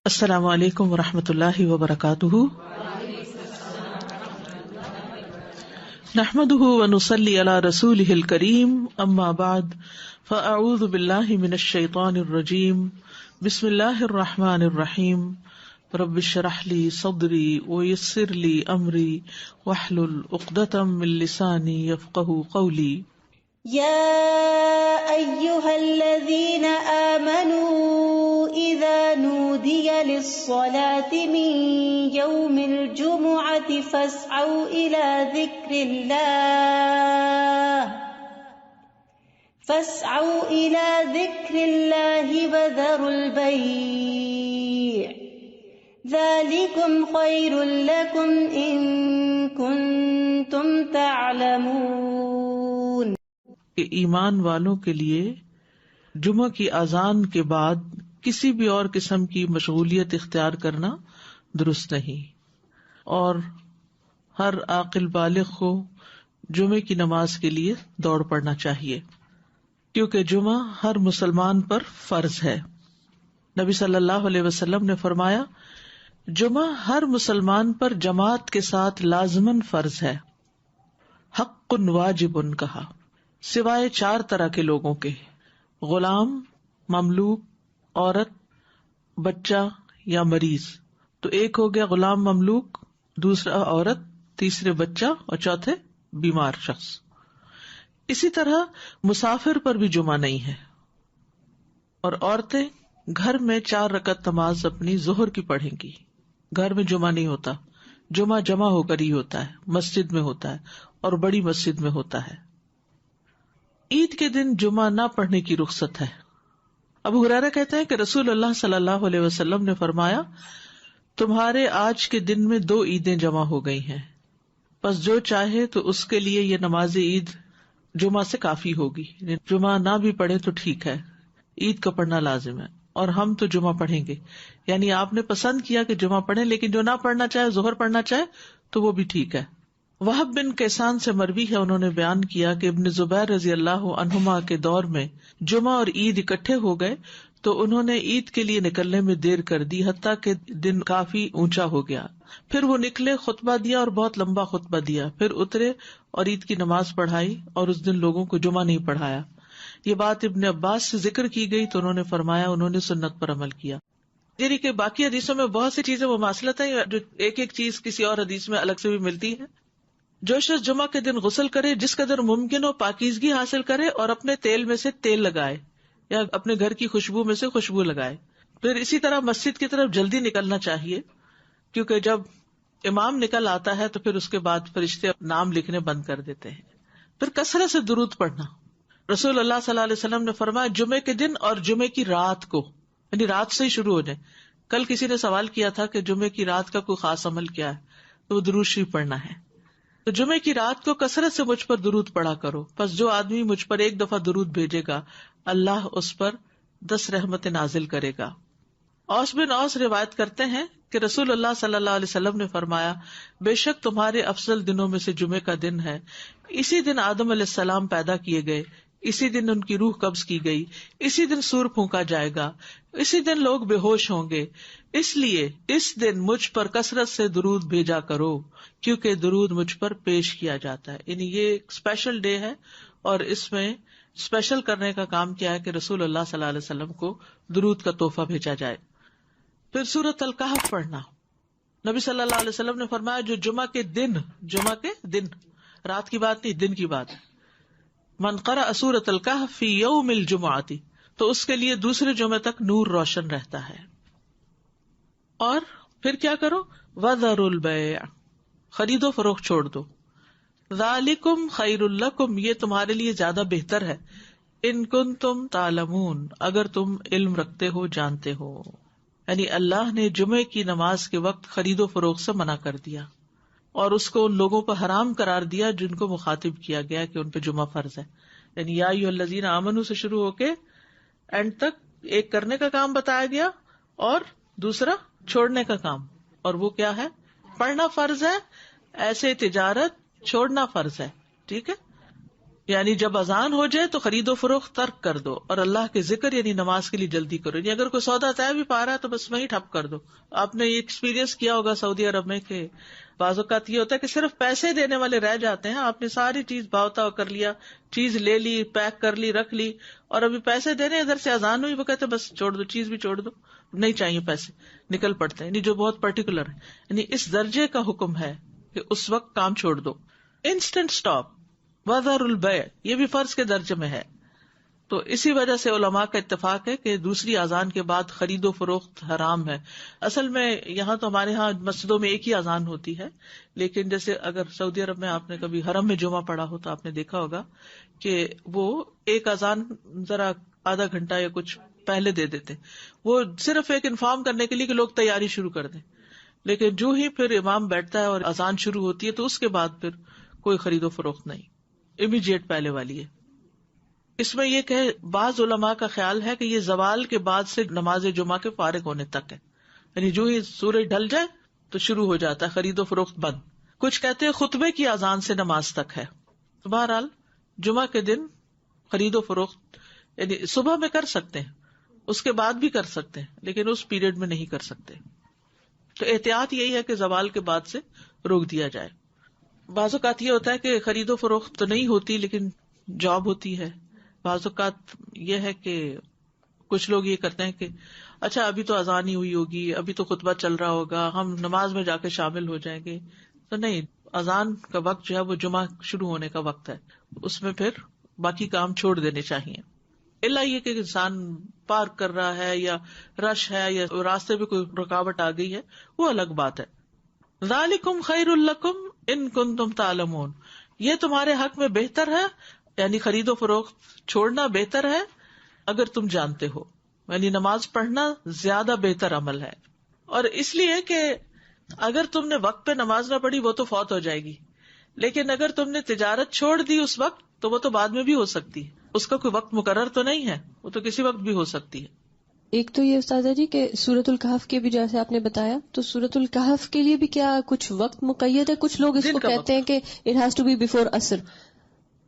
السلام علیکم ورحمۃ اللہ وبرکاتہ. نحمده ونصلی علی رسولہ الکریم. اما بعد فاعوذ باللہ من الشیطان الرجیم. بسم اللہ الرحمن الرحیم. رب اشرح لی صدری ویسر لی امری واحلل عقدۃ من لسانی یفقہوا قولی. يا أيها الذين آمنوا إذا نودي للصلاة من يوم الجمعة فاسعوا إلى ذكر الله وذروا البيع ذلكم خير لكم إن كنتم تعلمون. کہ ایمان والوں کے لیے جمعہ کی اذان کے بعد کسی بھی اور قسم کی مشغولیت اختیار کرنا درست نہیں، اور ہر عاقل بالغ کو جمعے کی نماز کے لیے دوڑ پڑنا چاہیے، کیونکہ جمعہ ہر مسلمان پر فرض ہے. نبی صلی اللہ علیہ وسلم نے فرمایا، جمعہ ہر مسلمان پر جماعت کے ساتھ لازماً فرض ہے. حق واجب کہا، سوائے 4 طرح کے لوگوں کے: غلام، مملوک، عورت، بچہ یا مریض. تو ایک ہو گیا غلام مملوک، دوسرا عورت، تیسرے بچہ اور چوتھے بیمار شخص. اسی طرح مسافر پر بھی جمعہ نہیں ہے، اور عورتیں گھر میں 4 رکعت نماز اپنی ظہر کی پڑھیں گی. گھر میں جمعہ نہیں ہوتا، جمعہ جمع ہو کر ہی ہوتا ہے، مسجد میں ہوتا ہے اور بڑی مسجد میں ہوتا ہے. عید کے دن جمعہ نہ پڑھنے کی رخصت ہے. ابو ہریرہ کہتے ہیں کہ رسول اللہ صلی اللہ علیہ وسلم نے فرمایا، تمہارے آج کے دن میں 2 عیدیں جمع ہو گئی ہیں، پس جو چاہے تو اس کے لیے یہ نماز عید جمعہ سے کافی ہوگی. جمعہ نہ بھی پڑھے تو ٹھیک ہے، عید کا پڑھنا لازم ہے، اور ہم تو جمعہ پڑھیں گے. یعنی آپ نے پسند کیا کہ جمعہ پڑھیں، لیکن جو نہ پڑھنا چاہے، ظہر پڑھنا چاہے تو وہ بھی ٹھیک ہے. وہب بن کیسان سے مروی ہے، انہوں نے بیان کیا کہ ابن زبیر رضی اللہ عنہما کے دور میں جمعہ اور عید اکٹھے ہو گئے تو انہوں نے عید کے لیے نکلنے میں دیر کر دی، حتیٰ کہ دن کافی اونچا ہو گیا. پھر وہ نکلے، خطبہ دیا اور بہت لمبا خطبہ دیا، پھر اترے اور عید کی نماز پڑھائی، اور اس دن لوگوں کو جمعہ نہیں پڑھایا. یہ بات ابن عباس سے ذکر کی گئی تو انہوں نے فرمایا انہوں نے سنت پر عمل کیا. یعنی کہ باقی حدیثوں میں بہت سی چیزیں مماثلت ہیں، جو ایک ایک چیز کسی اور حدیث میں الگ سے بھی ملتی ہے. جو شخص جمعہ کے دن غسل کرے، جس قدر ممکن ہو پاکیزگی حاصل کرے، اور اپنے تیل میں سے تیل لگائے یا اپنے گھر کی خوشبو میں سے خوشبو لگائے. پھر اسی طرح مسجد کی طرف جلدی نکلنا چاہیے، کیونکہ جب امام نکل آتا ہے تو پھر اس کے بعد فرشتے نام لکھنے بند کر دیتے ہیں. پھر کثرت سے درود پڑھنا. رسول اللہ صلی اللہ علیہ وسلم نے فرمایا، جمعے کے دن اور جمعے کی رات کو، یعنی رات سے ہی شروع ہو جائے. کل کسی نے سوال کیا تھا کہ جمعے کی رات کا کوئی خاص عمل کیا ہے، تو وہ درود شریف پڑھنا ہے. تو جمعے کی رات کو کثرت سے مجھ پر درود پڑھا کرو، پس جو آدمی مجھ پر ایک دفعہ درود بھیجے گا، اللہ اس پر 10 رحمتیں نازل کرے گا. اوس بن اوس روایت کرتے ہیں کہ رسول اللہ صلی اللہ علیہ وسلم نے فرمایا، بے شک تمہارے افضل دنوں میں سے جمعے کا دن ہے. اسی دن آدم علیہ السلام پیدا کیے گئے، اسی دن ان کی روح قبض کی گئی، اسی دن سور پھونکا جائے گا، اسی دن لوگ بے ہوش ہوں گے. اس لیے اس دن مجھ پر کثرت سے درود بھیجا کرو، کیونکہ درود مجھ پر پیش کیا جاتا ہے. یعنی یہ ایک اسپیشل ڈے ہے، اور اس میں اسپیشل کرنے کا کام کیا ہے کہ رسول اللہ صلی اللہ علیہ وسلم کو درود کا تحفہ بھیجا جائے. پھر سورۃ الکہف پڑھنا. نبی صلی اللہ علیہ وسلم نے فرمایا، جو جمعہ کے دن، رات کی بات نہیں، دن کی بات ہے، من قرأ سورۃ الکہف فی یوم الجمعۃ، تو اس کے لیے دوسرے جمعے تک نور روشن رہتا ہے. اور پھر کیا کرو، وذروا البیع، خرید و فروخت چھوڑ دو. ذالکم خیر لکم، یہ تمہارے لیے زیادہ بہتر ہے، ان کنتم تعلمون، اگر تم علم رکھتے ہو، جانتے ہو. یعنی اللہ نے جمعے کی نماز کے وقت خرید و فروخت سے منع کر دیا، اور اس کو ان لوگوں پر حرام قرار دیا جن کو مخاطب کیا گیا کہ ان پہ جمعہ فرض ہے. یعنی یا ایھا الذین آمنوا سے شروع ہو کے اینڈ تک ایک کرنے کا کام بتایا گیا اور دوسرا چھوڑنے کا کام. اور وہ کیا ہے؟ پڑھنا فرض ہے، ایسے تجارت چھوڑنا فرض ہے. ٹھیک ہے. یعنی جب اذان ہو جائے تو خرید و فروخت ترک کر دو اور اللہ کے ذکر یعنی نماز کے لیے جلدی کرو. یعنی اگر کوئی سودا طے بھی پا رہا ہے تو بس وہیں ٹھپ کر دو. آپ نے یہ ایکسپیرینس کیا ہوگا سعودی عرب میں کہ بعض اوقات یہ ہوتا ہے کہ صرف پیسے دینے والے رہ جاتے ہیں. آپ نے ساری چیز بھاؤ تاؤ کر لیا, چیز لے لی, پیک کر لی, رکھ لی, اور ابھی پیسے دینے ادھر سے اذان ہوئی, وہ کہتے بس چھوڑ دو, چیز بھی چھوڑ دو, نہیں چاہیے پیسے, نکل پڑتے ہیں. یعنی جو بہت پرٹیکولر ہے, یعنی اس درجے کا حکم ہے کہ اس وقت کام چھوڑ دو. انسٹنٹ اسٹاپ, وذر البیع, یہ بھی فرض کے درجے میں ہے. تو اسی وجہ سے علماء کا اتفاق ہے کہ دوسری اذان کے بعد خرید و فروخت حرام ہے. اصل میں یہاں تو ہمارے ہاں مسجدوں میں ایک ہی اذان ہوتی ہے, لیکن جیسے اگر سعودی عرب میں آپ نے کبھی حرم میں جمعہ پڑھا ہو تو آپ نے دیکھا ہوگا کہ وہ ایک اذان ذرا آدھا گھنٹہ یا کچھ پہلے دے دیتے, وہ صرف ایک انفارم کرنے کے لیے کہ لوگ تیاری شروع کر دیں. لیکن جو ہی پھر امام بیٹھتا ہے اور اذان شروع ہوتی ہے تو اس کے بعد پھر کوئی خرید و فروخت نہیں, امیڈیٹ پہلے والی ہے. اس میں یہ کہ بعض علماء کا خیال ہے کہ یہ زوال کے بعد سے نماز جمعہ کے فارغ ہونے تک ہے, یعنی جو ہی سورج ڈھل جائے تو شروع ہو جاتا ہے خرید و فروخت بند. کچھ کہتے ہیں خطبے کی اذان سے نماز تک ہے. بہرحال جمعہ کے دن خرید و فروخت یعنی صبح میں کر سکتے ہیں, اس کے بعد بھی کر سکتے ہیں, لیکن اس پیریڈ میں نہیں کر سکتے. تو احتیاط یہی ہے کہ زوال کے بعد سے روک دیا جائے. بعض اوقات یہ ہوتا ہے کہ خرید و فروخت تو نہیں ہوتی لیکن جاب ہوتی ہے. بعض اوقات یہ ہے کہ کچھ لوگ یہ کرتے ہیں کہ اچھا ابھی تو اذان ہی ہوئی ہوگی, ابھی تو خطبہ چل رہا ہوگا, ہم نماز میں جا کے شامل ہو جائیں گے. تو نہیں, اذان کا وقت جو ہے وہ جمعہ شروع ہونے کا وقت ہے, اس میں پھر باقی کام چھوڑ دینے چاہیے. اللہ یہ کہ انسان پارک کر رہا ہے یا رش ہے یا راستے میں کوئی رکاوٹ آ گئی ہے, وہ الگ بات ہے. ذالکم خیر لکم ان کنتم تعلمون, یہ تمہارے حق میں بہتر ہے, یعنی خرید و فروخت چھوڑنا بہتر ہے اگر تم جانتے ہو. یعنی نماز پڑھنا زیادہ بہتر عمل ہے. اور اس لیے کہ اگر تم نے وقت پہ نماز نہ پڑھی وہ تو فوت ہو جائے گی, لیکن اگر تم نے تجارت چھوڑ دی اس وقت تو وہ تو بعد میں بھی ہو سکتی ہے, اس کا کوئی وقت مقرر تو نہیں ہے, وہ تو کسی وقت بھی ہو سکتی ہے. ایک تو یہ استاذہ جی کہ سورۃ الکہف کے بھی جیسے آپ نے بتایا, تو سورۃ الکہف کے لیے بھی کیا کچھ وقت مقید ہے؟ کچھ لوگ اس کو کہتے ہیں کہ it has to be before عصر.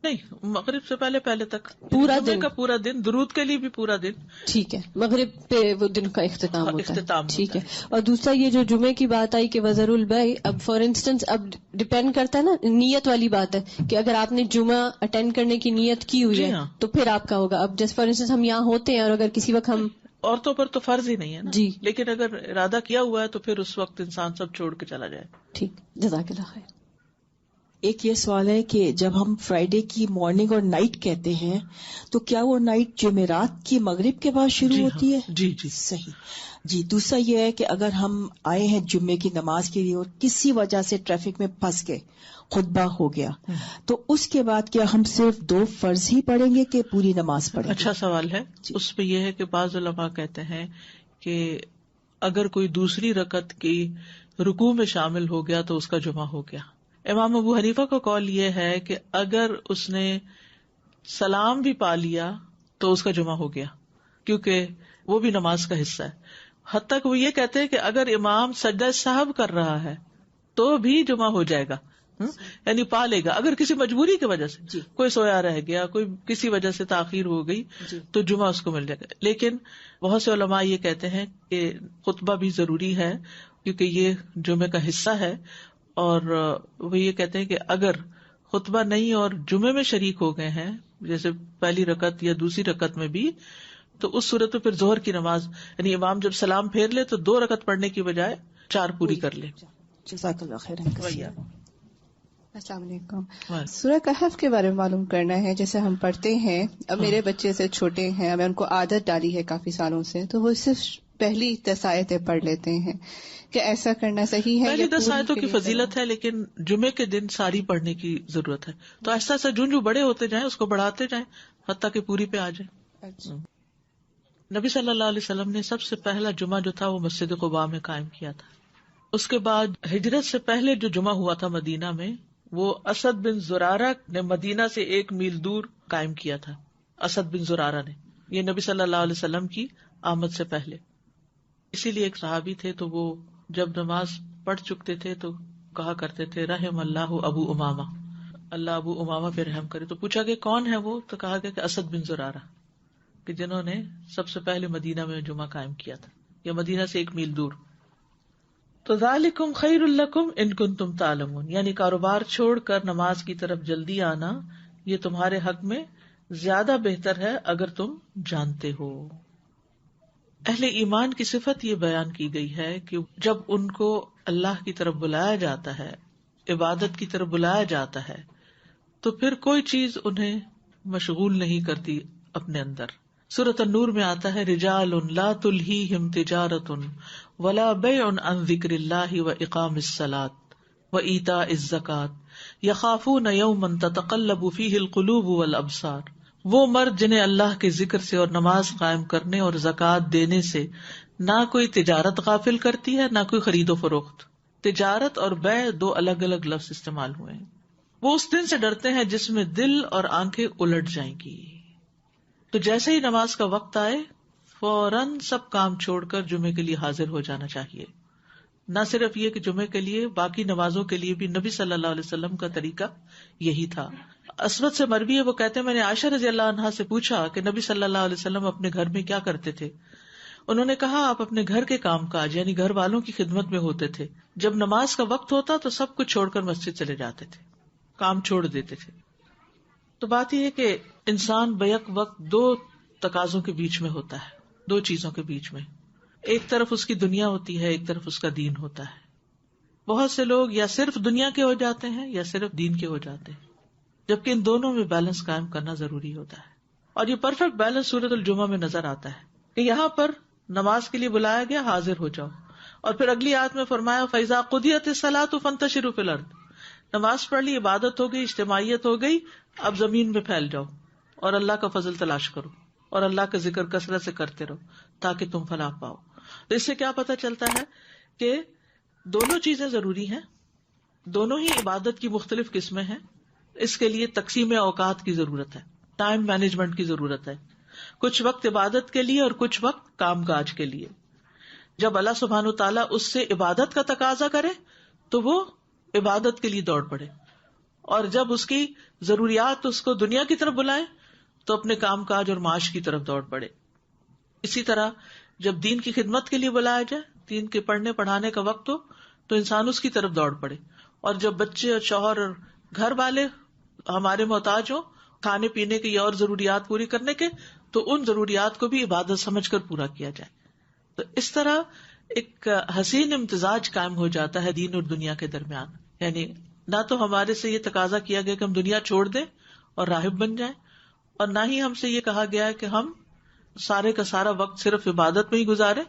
نہیں, مغرب سے پہلے تک پورا دن کا پورا دن, درود کے لیے بھی پورا دن. ٹھیک ہے, مغرب پہ وہ دن کا اختتام ہوتا ہے. ٹھیک ہے. اور دوسرا یہ جو جمعے کی بات آئی کہ وذر البیع, اب فار انسٹنس اب ڈپینڈ کرتا ہے نا, نیت والی بات ہے کہ اگر آپ نے جمعہ اٹینڈ کرنے کی نیت کی ہوئی ہے تو پھر آپ کا ہوگا. اب جیسے فار انسٹنس ہم یہاں ہوتے ہیں اور اگر کسی وقت ہم, عورتوں پر تو فرض ہی نہیں ہے نا جی, لیکن اگر ارادہ کیا ہوا ہے تو پھر اس وقت انسان سب چھوڑ کے چلا جائے. ٹھیک, جزاک اللہ خیر. ایک یہ سوال ہے کہ جب ہم فرائیڈے کی مارننگ اور نائٹ کہتے ہیں تو کیا وہ نائٹ جمعرات کی مغرب کے بعد شروع ہوتی ہے؟ جی صحیح. جی, دوسرا یہ ہے کہ اگر ہم آئے ہیں جمعے کی نماز کے لیے اور کسی وجہ سے ٹریفک میں پھنس گئے, خطبہ ہو گیا, تو اس کے بعد کیا ہم صرف 2 فرض ہی پڑھیں گے کہ پوری نماز پڑھیں گے؟ اچھا سوال ہے. اس پہ یہ ہے کہ بعض علماء کہتے ہیں کہ اگر کوئی دوسری رکعت کی رکوع میں شامل ہو گیا تو اس کا جمعہ ہو گیا. امام ابو حنیفہ کا قول یہ ہے کہ اگر اس نے سلام بھی پا لیا تو اس کا جمعہ ہو گیا, کیونکہ وہ بھی نماز کا حصہ ہے. حتیٰ کہ وہ یہ کہتے ہیں کہ اگر امام سجدہ سہو کر رہا ہے تو بھی جمعہ ہو جائے گا, یعنی پا لے گا. اگر کسی مجبوری کی وجہ سے کوئی سویا رہ گیا, کوئی کسی وجہ سے تاخیر ہو گئی تو جمعہ اس کو مل جائے گا. لیکن بہت سے علماء یہ کہتے ہیں کہ خطبہ بھی ضروری ہے کیونکہ یہ جمعے کا حصہ ہے, اور وہ یہ کہتے ہیں کہ اگر خطبہ نہیں اور جمعے میں شریک ہو گئے ہیں جیسے پہلی رکعت یا دوسری رکعت میں بھی, تو اس صورت میں پھر ظہر کی نماز یعنی امام جب سلام پھیر لے تو 2 رکعت پڑھنے کی بجائے 4 پوری کر لے. جزاک اللہ خیر. السلام علیکم. سورہ کہف کے بارے میں معلوم کرنا ہے. جیسے ہم پڑھتے ہیں, اب میرے بچے سے چھوٹے ہیں, میں ان کو عادت ڈالی ہے کافی سالوں سے, تو وہ صرف پہلی 10 آیتیں پڑھ لیتے ہیں. کہ ایسا کرنا صحیح ہے؟ پہلی 10 آیتوں کی فضیلت ہے, لیکن جمعے کے دن ساری پڑھنے کی ضرورت ہے. تو ایسا ایسا جو بڑے ہوتے جائیں اس کو بڑھاتے جائیں حتیٰ کہ پوری پہ آ جائیں. اچھا. نبی صلی اللہ علیہ وسلم نے سب سے پہلا جمعہ جو تھا وہ مسجد قباء میں قائم کیا تھا. اس کے بعد ہجرت سے پہلے جو جمعہ ہوا تھا مدینہ میں, وہ اسد بن زرارہ نے مدینہ سے 1 میل دور قائم کیا تھا. اسد بن زرارہ نے, یہ نبی صلی اللہ علیہ وسلم کی آمد سے پہلے. اسی لیے ایک صحابی تھے تو وہ جب نماز پڑھ چکتے تھے تو کہا کرتے تھے رحم اللہ ابو امامہ, اللہ ابو امامہ پہ رحم کرے. تو پوچھا کہ کون ہے وہ؟ تو کہا گیا کہ اسد بن زرارہ، کہ جنہوں نے سب سے پہلے مدینہ میں جمعہ قائم کیا تھا، یا مدینہ سے 1 میل دور. تو ذالکم خیر لکم ان کنتم تعلمون، یعنی کاروبار چھوڑ کر نماز کی طرف جلدی آنا یہ تمہارے حق میں زیادہ بہتر ہے اگر تم جانتے ہو. اہل ایمان کی صفت یہ بیان کی گئی ہے کہ جب ان کو اللہ کی طرف بلایا جاتا ہے، عبادت کی طرف بلایا جاتا ہے، تو پھر کوئی چیز انہیں مشغول نہیں کرتی اپنے اندر. سورۃ النور میں آتا ہے رجال لا تلہیہم تجارۃ ولا بیع عن ذکر اللہ واقام الصلاۃ وایتاء الزکاۃ یخافون یوما تتقلب فیہ القلوب والابصار. وہ مرد جنہیں اللہ کے ذکر سے اور نماز قائم کرنے اور زکوٰۃ دینے سے نہ کوئی تجارت غافل کرتی ہے نہ کوئی خرید و فروخت. تجارت اور بیع 2 الگ الگ لفظ استعمال ہوئے ہیں. وہ اس دن سے ڈرتے ہیں جس میں دل اور آنکھیں الٹ جائیں گی. تو جیسے ہی نماز کا وقت آئے فوراً سب کام چھوڑ کر جمعے کے لیے حاضر ہو جانا چاہیے. نہ صرف یہ کہ جمعے کے لیے، باقی نمازوں کے لیے بھی نبی صلی اللہ علیہ وسلم کا طریقہ یہی تھا. اسود سے مروی ہے، وہ کہتے ہیں میں نے عائشہ رضی اللہ عنہا سے پوچھا کہ نبی صلی اللہ علیہ وسلم اپنے گھر میں کیا کرتے تھے. انہوں نے کہا آپ اپنے گھر کے کام کاج یعنی گھر والوں کی خدمت میں ہوتے تھے. جب نماز کا وقت ہوتا تو سب کچھ چھوڑ کر مسجد چلے جاتے تھے، کام چھوڑ دیتے تھے. تو بات یہ ہے کہ انسان بیک وقت 2 تقاضوں کے بیچ میں ہوتا ہے، 2 چیزوں کے بیچ میں. ایک طرف اس کی دنیا ہوتی ہے، ایک طرف اس کا دین ہوتا ہے. بہت سے لوگ یا صرف دنیا کے ہو جاتے ہیں یا صرف دین کے ہو جاتے ہیں، جبکہ ان دونوں میں بیلنس قائم کرنا ضروری ہوتا ہے. اور یہ پرفیکٹ بیلنس سورۃ الجمعہ میں نظر آتا ہے کہ یہاں پر نماز کے لیے بلایا گیا، حاضر ہو جاؤ. اور پھر اگلی آیت میں فرمایا فَإِذَا قُضِيَتِ الصَّلَاةُ فَانتَشِرُوا فِي الْأَرْضِ. نماز پڑھ لی، عبادت ہو گئی، اجتماعیت ہو گئی، اب زمین میں پھیل جاؤ اور اللہ کا فضل تلاش کرو اور اللہ کا ذکر کثرت سے کرتے رہو تاکہ تم فلاح پاؤ. تو اس سے کیا پتہ چلتا ہے کہ دونوں چیزیں ضروری ہیں، دونوں ہی عبادت کی مختلف قسمیں ہیں. اس کے لیے تقسیم اوقات کی ضرورت ہے، ٹائم مینجمنٹ کی ضرورت ہے. کچھ وقت عبادت کے لیے اور کچھ وقت کام کاج کے لیے. جب اللہ سبحانہ تعالیٰ اس سے عبادت کا تقاضا کرے تو وہ عبادت کے لیے دوڑ پڑے، اور جب اس کی ضروریات اس کو دنیا کی طرف بلائیں تو اپنے کام کاج اور معاش کی طرف دوڑ پڑے. اسی طرح جب دین کی خدمت کے لیے بلایا جائے، دین کے پڑھنے پڑھانے کا وقت ہو تو انسان اس کی طرف دوڑ پڑے. اور جب بچے اور شوہر اور گھر والے ہمارے محتاج ہوں کھانے پینے کی اور ضروریات پوری کرنے کے، تو ان ضروریات کو بھی عبادت سمجھ کر پورا کیا جائے. تو اس طرح ایک حسین امتزاج قائم ہو جاتا ہے دین اور دنیا کے درمیان. یعنی نہ تو ہمارے سے یہ تقاضا کیا گیا کہ ہم دنیا چھوڑ دیں اور راہب بن جائیں، اور نہ ہی ہم سے یہ کہا گیا ہے کہ ہم سارے کا سارا وقت صرف عبادت میں ہی گزارے.